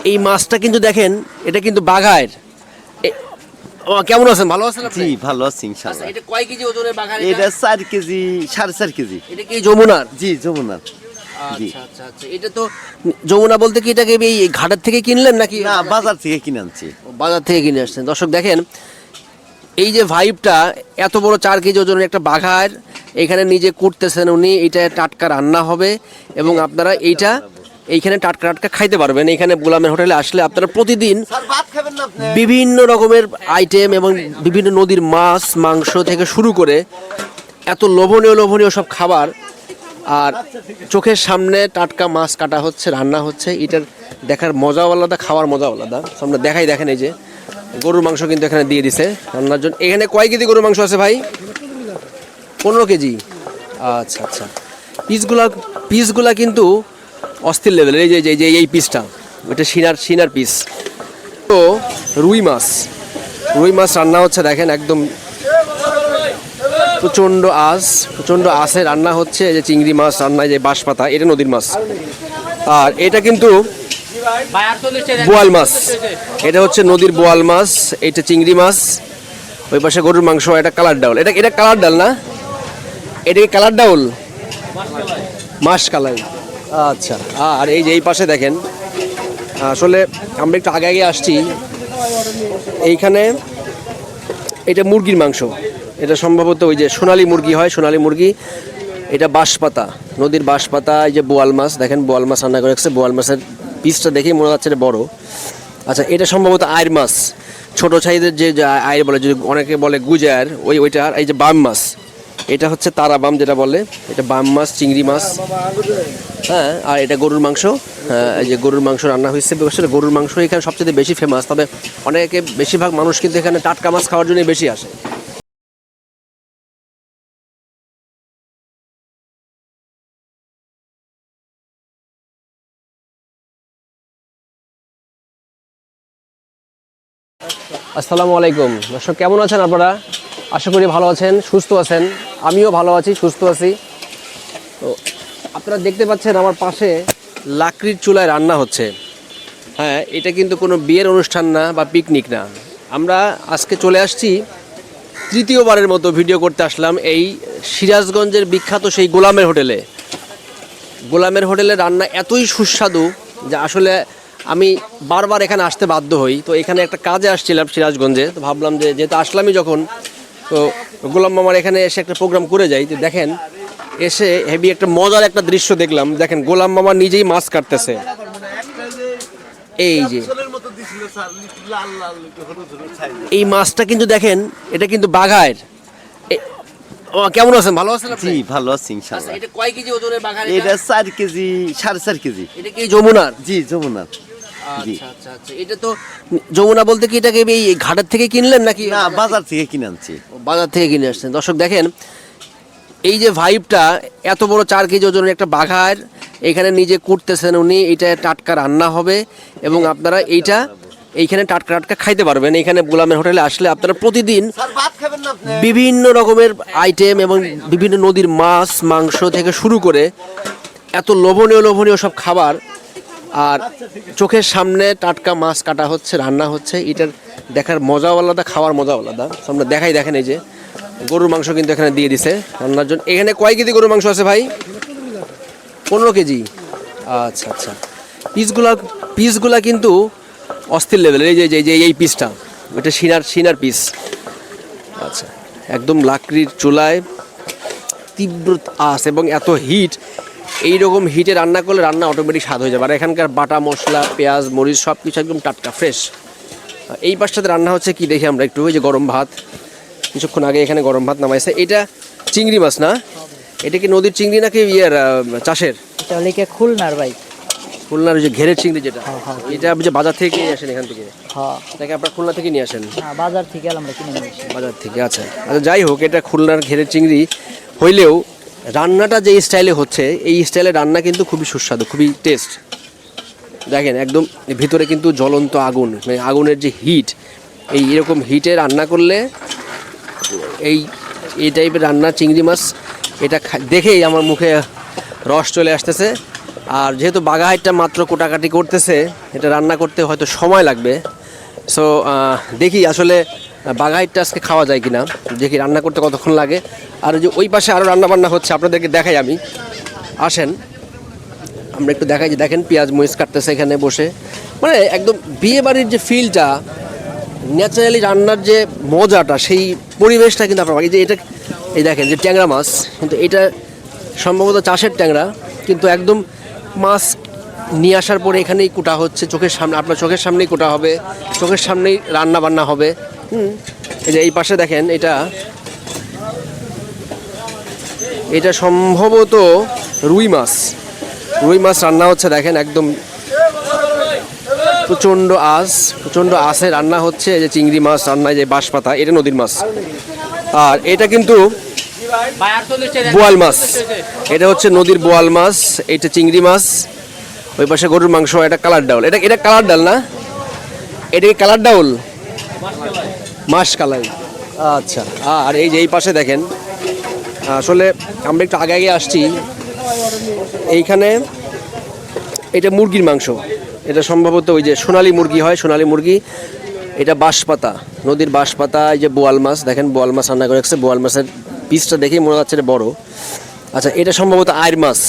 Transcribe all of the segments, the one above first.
এই মাছটা কিন্তু দেখেন, এটা কিন্তু বাঘায়ের। কেমন আছেন? ভালো আছেন আপনি? জি ভালো আছি ইনশাআল্লাহ। এটা কয় কেজি ওজনের বাঘার? এটা 4 কেজি 4.5 কেজি। এটা কি যমুনার? জি যমুনার। জি আচ্ছা আচ্ছা আচ্ছা। এটা তো যমুনা বলতে কি এটাকে এই ঘাটের থেকে কিনলেন নাকি? না বাজার থেকে কিনে আনছি। বাজার থেকে কিনে আসছেন। দর্শক দেখেন, এই যে ভাইবটা, এত বড় 4 কেজি ওজনের একটা বাঘার এখানে নিজে কুটতেছেন উনি। এটা টাটকা রান্না হবে এবং আপনারা এইটা এইখানে টাটকা টাটকা খাইতে পারবেন। এখানে গোলামের হোটেলে আসলে আপনারা প্রতিদিন স্যার ভাত খাবেন না আপনি? বিভিন্ন রকমের আইটেম এবং বিভিন্ন নদীর মাছ মাংস থেকে শুরু করে এত লোভনীয় লোভনীয় সব খাবার, আর চোখের সামনে টাটকা মাছ কাটা হচ্ছে, রান্না হচ্ছে। এটার দেখার মজাও আলাদা, খাওয়ার মজাও আলাদা। সামনে দেখাই, দেখেন এই যে গরুর মাংস কিন্তু এখানে দিয়ে দিছে রান্নার জন্য। এখানে কয় কেজি গরুর মাংস আছে ভাই? 15 কেজি। আচ্ছা আচ্ছা। পিসগুলা কিন্তু অস্থির লেভেলের। এই যে এই পিসটা, এটা সিনার পিস। তো রুই মাছ রান্না হচ্ছে, দেখেন একদম প্রচণ্ড আঁচে রান্না হচ্ছে। এই যে চিংড়ি মাছ রান্না, যে বাঁশপাতা, এটা নদীর মাছ। আর এটা কিন্তু বোয়াল মাছ, এটা হচ্ছে নদীর বোয়াল মাছ। এটা চিংড়ি মাছ। ওই পাশে গরুর মাংস, এটা কালার ডাউল। এটা কালার ডাল না? এটা কি কালার ডাউল? মাছ কালাই। আচ্ছা। আর এই যে এই পাশে দেখেন, আসলে আমরা একটু আগে আসছি, এইখানে এটা মুরগির মাংস। এটা সম্ভবত ওই যে সোনালী মুরগি হয়, সোনালী মুরগি। এটা বাঁশপাতা, নদীর বাঁশপাতা। এই যে বোয়াল মাছ, দেখেন বোয়াল মাছ রান্না করে রাখছে। বোয়াল মাছের পিসটা দেখেই মনে হচ্ছে এটা বড়। আচ্ছা, এটা সম্ভবত আয়ের মাছ, ছোটো সাইজের যে আয়ের বলে, যদি অনেকে বলে গুজার, ওইটা। আর এই যে বাম মাছ, এটা হচ্ছে তারা বাম যেটা বলে, এটা বাম মাছ, চিংড়ি মাছ। হ্যাঁ, আর এটা গরুর মাংস। এই যে গরুর মাংস রান্না হয়েছে। আসলে গরুর মাংস এখানে সবচেয়ে বেশি ফেমাস। তবে অনেকে, বেশিরভাগ মানুষ কিন্তু এখানে টাটকা মাছ খাওয়ার জন্যই বেশি আসে। আসসালামু আলাইকুম দর্শক, কেমন আছেন আপনারা? আশা করি ভালো আছেন, সুস্থ আছেন। আমিও ভালো আছি, সুস্থ আছি। তো আপনারা দেখতে পাচ্ছেন আমার পাশে লাকড়ির চুলায় রান্না হচ্ছে। হ্যাঁ, এটা কিন্তু কোনো বিয়ের অনুষ্ঠান না বা পিকনিক না। আমরা আজকে চলে আসছি, তৃতীয়বারের মতো ভিডিও করতে আসলাম এই সিরাজগঞ্জের বিখ্যাত সেই গোলামের হোটেলে। গোলামের হোটেলে রান্না এতই সুস্বাদু যে আসলে আমি বারবার এখানে আসতে বাধ্য হই। তো এখানে একটা কাজে আসছিলাম সিরাজগঞ্জে, তো ভাবলাম যে যেহেতু আসলামই যখন, তো গোলাম মামার এখানে এসে একটা প্রোগ্রাম করে যাই। তো দেখেন, এসে হেভি একটা মজার একটা দৃশ্য দেখলাম। দেখেন, গোলাম মামা নিজেই মাছ কাটতেছে। এই যে এই মাছটা কিন্তু দেখেন, এটা কিন্তু বাঘায়ের। কেমন আছেন? ভালো আছেন আপনি? জি ভালো আছি ইনশাআল্লাহ। এটা কয় কেজি ওজনের বাঘার? এটা 4 কেজি 4.5 কেজি। এটা কি যমুনার? জি যমুনার। জি আচ্ছা আচ্ছা আচ্ছা। এটা তো যমুনা বলতে কি এটাকে এই ঘাটের থেকে কিনলেন নাকি? না বাজার থেকে কিনে আনছি। বাজার থেকে কিনে আসছেন। দর্শক দেখেন, এই যে ভাইবটা, এত বড় 4 কেজি ওজনের একটা বাঘার এখানে নিজে কুটতেছেন উনি। এটা টাটকা রান্না হবে এবং আপনারা এইটা এইখানে টাটকা টাটকা খাইতে পারবেন। এখানে গোলামের হোটেলে আসলে আপনারা প্রতিদিন স্যার ভাত খাবেন না আপনি? বিভিন্ন রকমের আইটেম এবং বিভিন্ন নদীর মাছ মাংস থেকে শুরু করে এত লোভনীয় লোভনীয় সব খাবার, আর চোখের সামনে টাটকা মাছ কাটা হচ্ছে, রান্না হচ্ছে। এটার দেখার মজাও আলাদা, খাওয়ার মজাও আলাদা। সামনে দেখাই, দেখেন এই যে গরুর মাংস কিন্তু এখানে দিয়ে দিছে রান্নার জন্য। এখানে কয় কেজি গরুর মাংস আছে ভাই? 15 কেজি। আচ্ছা আচ্ছা। পিসগুলা কিন্তু অস্থির লেভেলের। এই যে এই পিসটা, এটা সিনার পিস। আচ্ছা, একদম লাকড়ির চুলায় তীব্র আঁচ এবং এত হিট। এইরকম হিটে রান্না করলে রান্না অটোমেটিক স্বাদ হয়ে যাবে। আর এখানকার বাটা মশলা, পেঁয়াজ, মরিচ সব কিছু একদম টাটকা ফ্রেশ। এই পাশটাতে রান্না হচ্ছে কি দেখি আমরা একটু। ওই যে গরম ভাত, কিছুক্ষণ আগে এখানে গরম ভাত নামাইছে। এটা চিংড়ি মাছ না? এটা কি নদীর চিংড়ি নাকি ইয়ের চাষের? এটা হলে কি খুলনার ভাই? খুলনার ওই যে ঘেরের চিংড়ি যেটা, হ্যাঁ। এটা আপনি যে বাজার থেকে নিয়ে আসেন এখান থেকে? হ্যাঁ, এটাকে আপনার খুলনা থেকে নিয়ে আসেন? হ্যাঁ, বাজার থেকে আমরা কিনে নিয়ে আসি। বাজার থেকে। আচ্ছা আচ্ছা, যাই হোক, এটা খুলনার ঘেরের চিংড়ি হইলেও রান্নাটা যে স্টাইলে হচ্ছে, এই স্টাইলে রান্না কিন্তু খুবই সুস্বাদু, খুবই টেস্ট। দেখেন, একদম ভিতরে কিন্তু জ্বলন্ত আগুন, মানে আগুনের যে হিট, এই এরকম হিটে রান্না করলে এই টাইপের রান্না চিংড়ি মাছ, এটা দেখেই আমার মুখে রস চলে আসতেছে। আর যেহেতু বাঘাহাটটা মাত্র কোটাকাটি করতেছে, এটা রান্না করতে হয়তো সময় লাগবে। সো দেখি আসলে বাঘাহাটটা আজকে খাওয়া যায় কিনা, দেখি রান্না করতে কতক্ষণ লাগে। আর যে ওই পাশে আরও রান্নাবান্না হচ্ছে, আপনাদেরকে দেখাই আমি। আসেন আমরা একটু দেখাই, যে দেখেন পেঁয়াজ মরিচ কাটতেছে এখানে বসে, মানে একদম বিয়ে বাড়ির যে ফিলটা, ন্যাচারালি রান্নার যে মজাটা, সেই পরিবেশটা কিন্তু আপনার এই যে এটা, এই দেখেন যে ট্যাংরা মাছ, কিন্তু এটা সম্ভবত চাষের ট্যাংরা, কিন্তু একদম মাছ নিয়ে আসার পরে এখানেই কুটা হচ্ছে, চোখের সামনে, আপনার চোখের সামনেই কুটা হবে, চোখের সামনেই রান্না বান্না হবে। এই যে এই পাশে দেখেন, এটা সম্ভবত রুই মাছ রান্না হচ্ছে। দেখেন একদম প্রচণ্ড আঁচে রান্না হচ্ছে। এই যে চিংড়ি মাছ রান্না, যে বাঁশপাতা, এটা নদীর মাছ। আর এটা কিন্তু বোয়াল মাছ, এটা হচ্ছে নদীর বোয়াল মাছ, এটা চিংড়ি মাছ। ওই পাশে গরুর মাংস, এটা কালার ডাউল, এটা কালার ডাল না, এটা কি কালার ডাউল? মাছ কালাই। আচ্ছা, আর এই যে এই পাশে দেখেন, আসলে আমরা একটু আগে আসছি, এইখানে এটা মুরগির মাংস, এটা সম্ভবত ওই যে সোনালী মুরগি হয়, সোনালী মুরগি। এটা বাঁশপাতা, নদীর বাঁশপাতা। এই যে বোয়াল মাছ, দেখেন বোয়াল মাছ রান্না করে রাখছে। বোয়াল মাছের পিসটা দেখেই মনে হচ্ছে এটা বড়। আচ্ছা, এটা সম্ভবত আয়ের মাছ,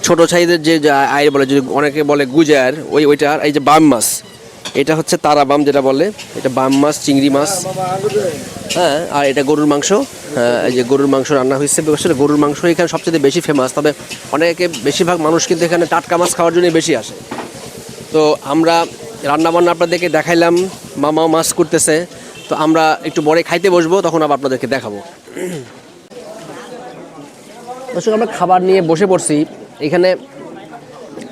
ছোট সাইজের যে আয়ের বলে, যদি অনেকে বলে গুজার, ওইটা। আর এই যে বাম মাছ, এটা হচ্ছে তারা বাম যেটা বলে, এটা বাম মাছ, চিংড়ি মাছ। হ্যাঁ, আর এটা গরুর মাংস। এই যে গরুর মাংস রান্না হয়েছে। আসলে গরুর মাংস এখানে সবচেয়ে বেশি ফেমাস, তবে অনেকে, বেশিরভাগ মানুষ কিন্তু এখানে টাটকা মাছ খাওয়ার জন্যই বেশি আসে। তো আমরা রান্নাবান্না আপনাদেরকে দেখাইলাম, মামাও মাছ করতেছে। তো আমরা একটু পরে খাইতে বসবো, তখন আবার আপনাদেরকে দেখাবো। দর্শক, আমরা খাবার নিয়ে বসে পড়ছি। এখানে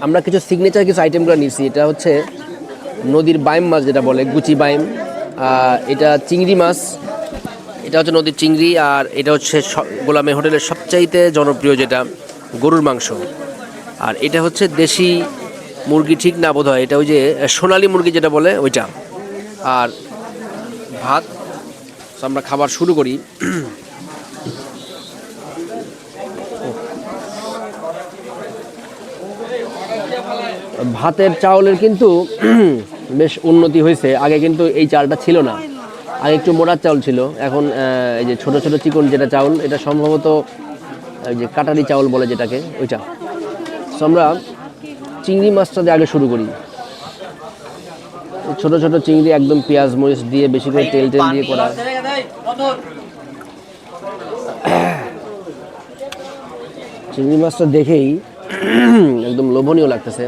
আমরা কিছু সিগনেচার কিছু আইটেমগুলো নিয়েছি। এটা হচ্ছে নদীর বাইম মাছ যেটা বলে, গুচি বাইম। এটা চিংড়ি মাছ, এটা হচ্ছে নদীর চিংড়ি। আর এটা হচ্ছে গোলামের হোটেলের সবচাইতে জনপ্রিয় যেটা, গরুর মাংস। আর এটা হচ্ছে দেশি মুরগি, ঠিক না বোধ হয়, এটা ওই যে সোনালী মুরগি যেটা বলে, ওইটা। আর ভাত। আমরা খাবার শুরু করি। ভাতের চাউলের কিন্তু বেশ উন্নতি হয়েছে। আগে কিন্তু এই চালটা ছিল না, আগে একটু মোড়ার চাউল ছিল। এখন এই যে ছোট ছোট চিকন যেটা চাউল, এটা সম্ভবত এই যে কাটারি চাউল বলে যেটাকে, ওইটা। তো আমরা চিংড়ি মাছটা দিয়ে আগে শুরু করি। ছোট ছোট চিংড়ি, একদম পেঁয়াজ মরিচ দিয়ে, বেশি করে তেল দিয়ে করা। চিংড়ি মাছটা দেখেই একদম লোভনীয় লাগতেছে।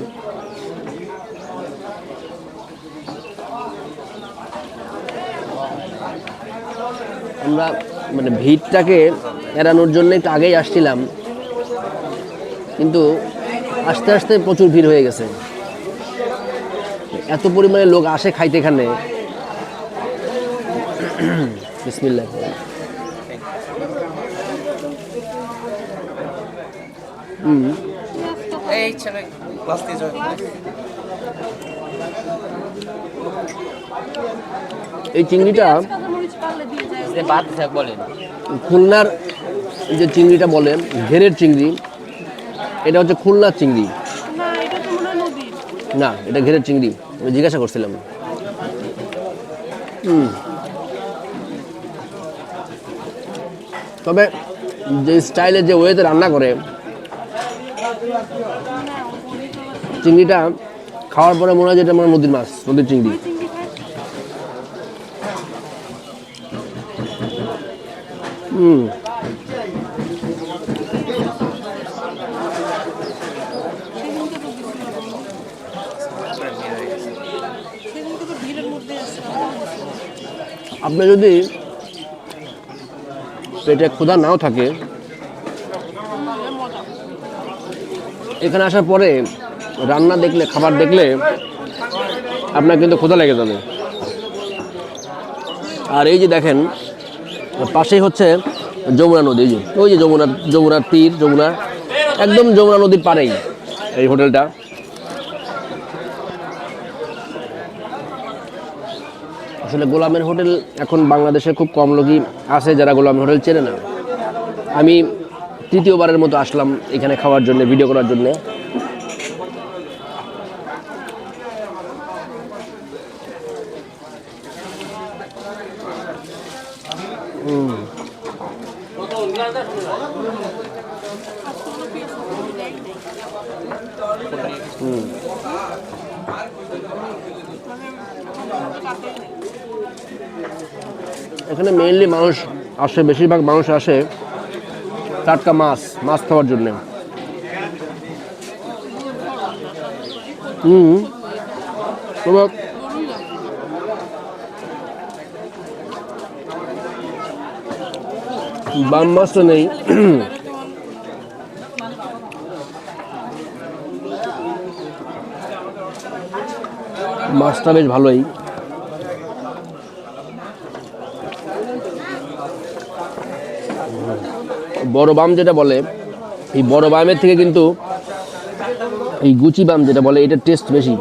আমরা মানে ভিড়টাকে এড়ানোর জন্য একটু আগেই আসছিলাম, কিন্তু আস্তে আস্তে প্রচুর ভিড় হয়ে গেছে। এত পরিমাণে লোক আসে খাইতে এখানে। বিসমিল্লাহ। এই চিংড়িটা খুলনার যে চিংড়িটা বলে, ঘেরের চিংড়ি, এটা হচ্ছে খুলনার চিংড়ি না, এটা ঘেরের চিংড়ি। আমি জিজ্ঞাসা করছিলাম। তবে যে স্টাইলে, যে ওয়েতে রান্না করে, চিংড়িটা খাওয়ার পরে মনে হয় যেটা আমার নদীর মাছ, নদীর চিংড়ি। আপনি যদি পেটে ক্ষুধা নাও থাকে, এখানে আসার পরে রান্না দেখলে, খাবার দেখলে আপনার কিন্তু ক্ষুধা লেগে যাবে। আর এই যে দেখেন, পাশেই হচ্ছে যমুনা নদী। ওই যে যমুনার তীর, একদম যমুনা নদীর পাড়েই এই হোটেলটা। আসলে গোলামের হোটেল এখন বাংলাদেশে খুব কম লোকই আছে যারা গোলামের হোটেল চেনে না। আমি তৃতীয়বারের মতো আসলাম এখানে খাওয়ার জন্য, ভিডিও করার জন্য। এখানে মেইনলি মানুষ আসে, বেশিরভাগ মানুষ আসে টাটকা মাছ খাওয়ার জন্য। তবে বাম মাছ তো নেই। মাছটা বেশ ভালোই। বড় বাম যেটা বলে, এই বড় বামের থেকে কিন্তু এই গুচি বাম যেটা বলে এটার টেস্ট বেশি।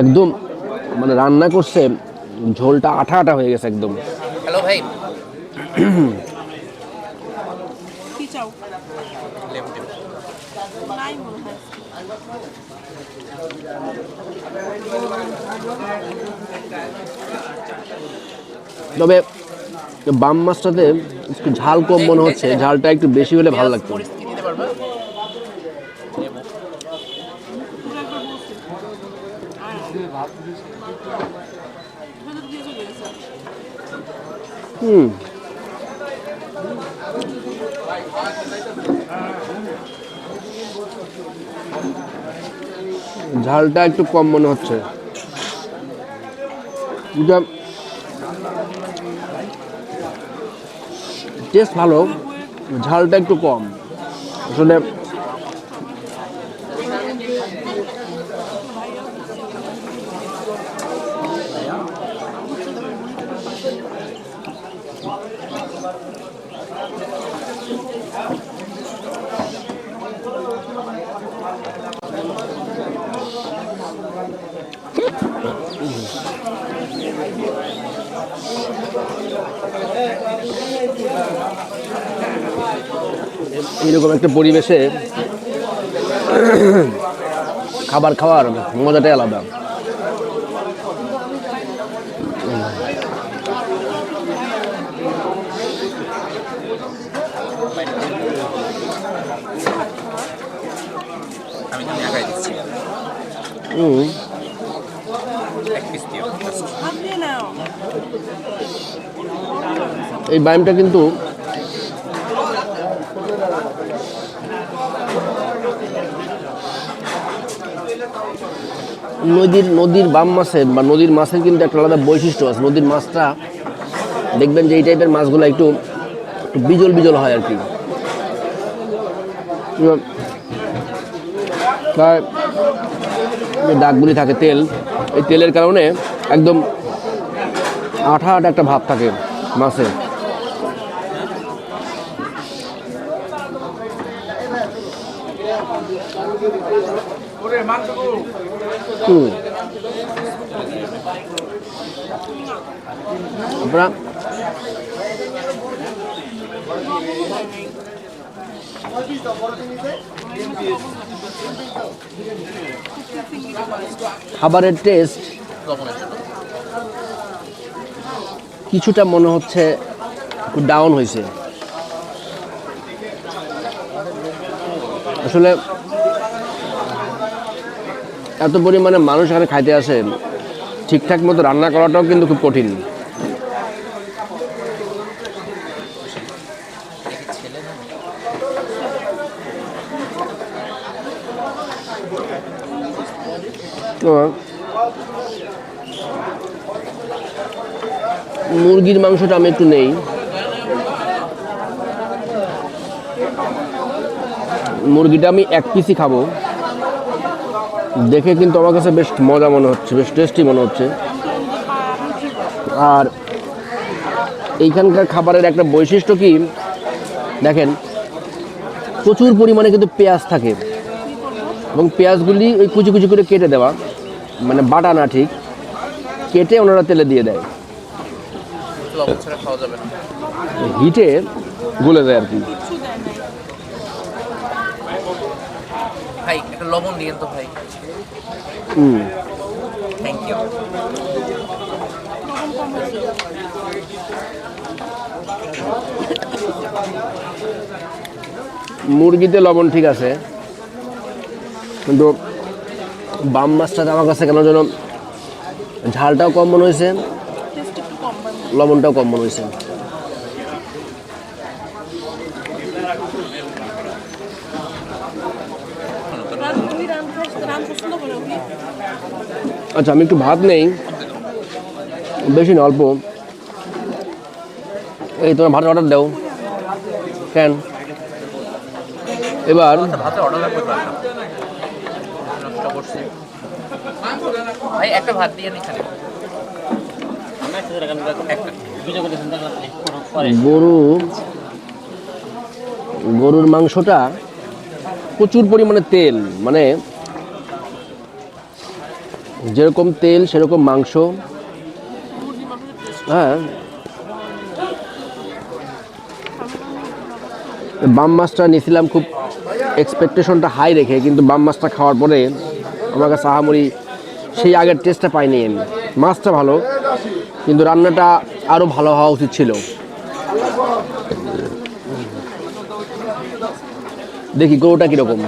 একদম মানে রান্না করছে, ঝোলটা আঠা আঠা হয়ে গেছে একদম। হ্যালো ভাই, কি চাও? নাই মনে হয়। তবে বাম মাছটাতে একটু ঝাল কম মনে হচ্ছে, ঝালটা একটু বেশি হলে ভালো লাগতো। পরিস্থিতি দিতে পারবা? ঝালটা একটু কম মনে হচ্ছে। টেস্ট ভালো, ঝালটা একটু কম আসলে। এরকম একটা পরিবেশে খাবার খাওয়ার মজাটাই আলাদা। আমি আগাই দিচ্ছি। এক পিস দিও। হাত দিয়ে নাও। এই বাইমটা কিন্তু নদীর বাম মাছের বা নদীর মাছের কিন্তু একটা আলাদা বৈশিষ্ট্য আছে। নদীর মাছটা দেখবেন যে এই টাইপের মাছগুলো একটু বিজল বিজল হয় আর কি। তার যে দাগগুলি থাকে তেল, এই তেলের কারণে একদম আঠা আঠা একটা ভাব থাকে মাছে। আপনারা খাবারের টেস্ট কিছুটা মনে হচ্ছে একটু ডাউন হয়েছে আসলে। এত পরিমাণে মানুষ এখানে খাইতে আসে, ঠিকঠাক মতো রান্না করাটাও কিন্তু খুব কঠিন। তো মুরগির মাংসটা আমি একটু নেই। মুরগিটা আমি এক পিসই খাবো। দেখে কিন্তু আমার কাছে বেশ মজা মনে হচ্ছে, বেশ টেস্টি মনে হচ্ছে। আর এইখানকার খাবারের একটা বৈশিষ্ট্য কি দেখেন, প্রচুর পরিমাণে কিন্তু পেঁয়াজ থাকে এবং পেঁয়াজগুলি ওই কুচি কুচি করে কেটে দেওয়া, মানে বাটা না, ঠিক কেটে ওনারা তেলে দিয়ে দেয়, লবণ ছাড়া খাওয়া যাবে না। হিটে গলে যায় আর কি। ভাই একটা লবণ দিয়েন তো ভাই। হুম থ্যাংক ইউ। লবণ কম হয়েছে। মুরগিতে লবণ ঠিক আছে, কিন্তু বাম মাছটাতে আমার কাছে কেন যেন ঝালটাও কম মনে হয়েছে, টেস্ট একটু কম হয়। লবণটাও কম মনে হয়েছে। তুমি রান পছন্দ করো কি? আচ্ছা আমি একটু ভাত নেই, বেশি না অল্প। এই তোমার ভাত অর্ডার দাও কেন এবার? ভাতে অর্ডার লাগবে তো একটা। নষ্ট করছি ভাই, একটা ভাত দিয়ে এখানে একটা। গরুর মাংসটা প্রচুর পরিমাণে তেল, মানে যেরকম তেল সেরকম মাংস। হ্যাঁ, বাম মাছটা নিয়েছিলাম খুব এক্সপেকটেশনটা হাই রেখে, কিন্তু বাম মাছটা খাওয়ার পরে আমার কাছে আহামরি সেই আগের টেস্টটা পাইনি আমি। মাছটা ভালো, কিন্তু রান্নাটা আরও ভালো হওয়া উচিত ছিল। দেখি গরুটা কীরকম।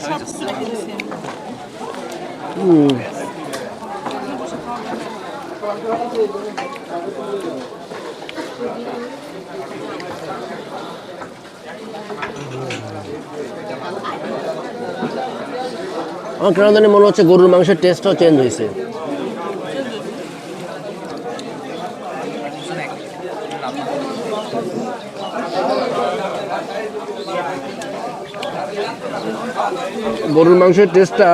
সব কিছু রেখে দিয়েছি আমি। আমার কেন জানি মনে হচ্ছে গরুর মাংসের টেস্টটাও চেঞ্জ হয়েছে। গরুর মাংসের টেস্টটা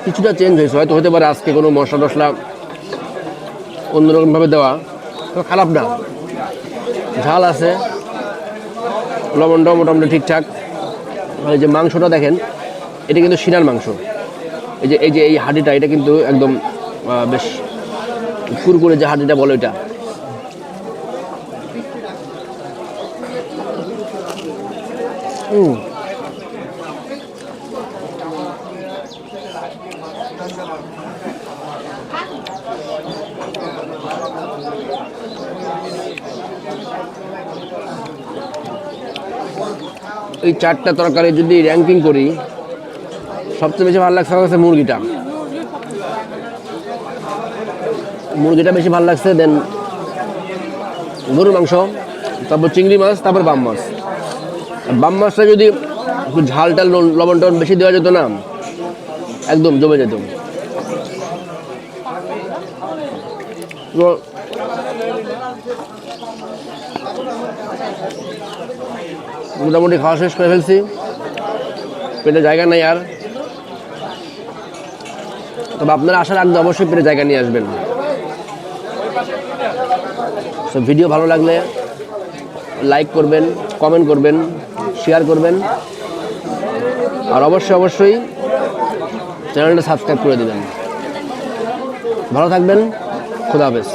কিছুটা চেঞ্জ হয়েছে, হয়তো হতে পারে আজকে কোনো মশলা টশলা অন্যরকমভাবে দেওয়া, তো খারাপ না। ঝাল আছে, লবণটাও মোটামুটি ঠিকঠাক। আর এই যে মাংসটা দেখেন, এটা কিন্তু শিরার মাংস। এই হাঁডিটা এটা কিন্তু একদম বেশ কুরকুরে, যে হাঁডিটা বলে এটা। এই চারটা তরকারি যদি র্যাঙ্কিং করি, সবচেয়ে বেশি ভালো লাগছে আমার কাছে মুরগিটা। মুরগিটা বেশি ভালো লাগছে, দেন গরুর মাংস, তারপর চিংড়ি মাছ, তারপর বাম মাছ। বাম মাছটা যদি একটু ঝাল টাল লবণ টবণ বেশি দেওয়া যেত না, একদম জমে যেত। তো মোটামুটি খাওয়া শেষ করে ফেলছি, পেটে জায়গা নেই আর। তবে আপনারা আসার আগে অবশ্যই পেটে জায়গা নিয়ে আসবেন। তো ভিডিও ভালো লাগলে লাইক করবেন, কমেন্ট করবেন, শেয়ার করবেন, আর অবশ্যই চ্যানেলটা সাবস্ক্রাইব করে দেবেন। ভালো থাকবেন, খোদা হাফেজ।